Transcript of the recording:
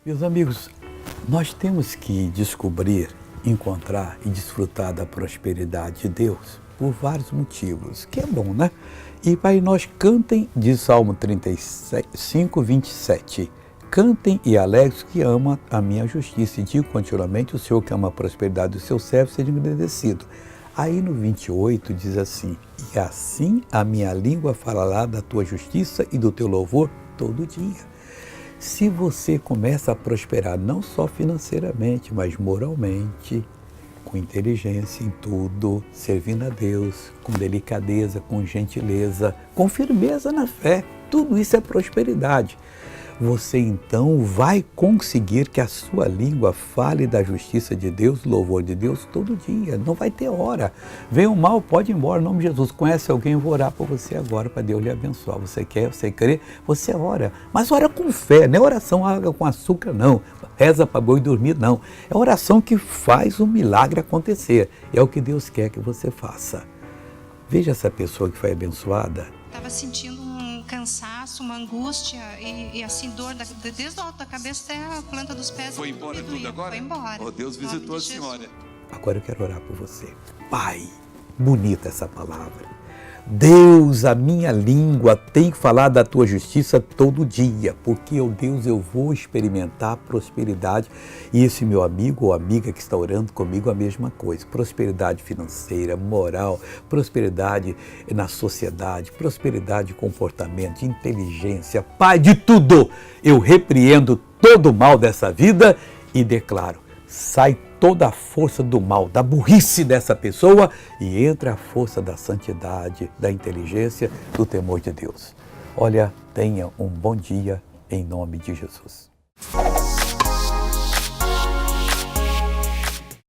Meus amigos, nós temos que descobrir, encontrar e desfrutar da prosperidade de Deus por vários motivos, que é bom, né? E Pai, nós cantem, diz Salmo 35, 27, cantem e alegrem que ama a minha justiça, e digo continuamente, o Senhor que ama a prosperidade do seu servo, seja agradecido. Aí no 28 diz assim, e assim a minha língua falará da tua justiça e do teu louvor todo dia. Se você começa a prosperar não só financeiramente, mas moralmente, com inteligência em tudo, servindo a Deus, com delicadeza, com gentileza, com firmeza na fé, tudo isso é prosperidade. Você então vai conseguir que a sua língua fale da justiça de Deus, louvor de Deus todo dia, não vai ter hora. Vem o mal, pode ir embora, em nome de Jesus. Conhece alguém, eu vou orar por você agora, para Deus lhe abençoar. Você quer, você crê, você ora. Mas ora com fé, não é oração água com açúcar não, reza para boi dormir não. É oração que faz o milagre acontecer, é o que Deus quer que você faça. Veja essa pessoa que foi abençoada. Estava sentindo um cansaço, uma angústia e assim, dor desde o alto da cabeça até a planta dos pés. Foi embora tudo agora? Foi embora. Oh, Deus visitou a senhora. Agora eu quero orar por você. Pai, bonita essa palavra. Deus, a minha língua tem que falar da tua justiça todo dia, porque, oh Deus, eu vou experimentar prosperidade. E esse meu amigo ou amiga que está orando comigo, a mesma coisa. Prosperidade financeira, moral, prosperidade na sociedade, prosperidade de comportamento, de inteligência, Pai, de tudo. Eu repreendo todo o mal dessa vida e declaro, sai toda a força do mal, da burrice dessa pessoa e entra a força da santidade, da inteligência, do temor de Deus. Olha, tenha um bom dia em nome de Jesus.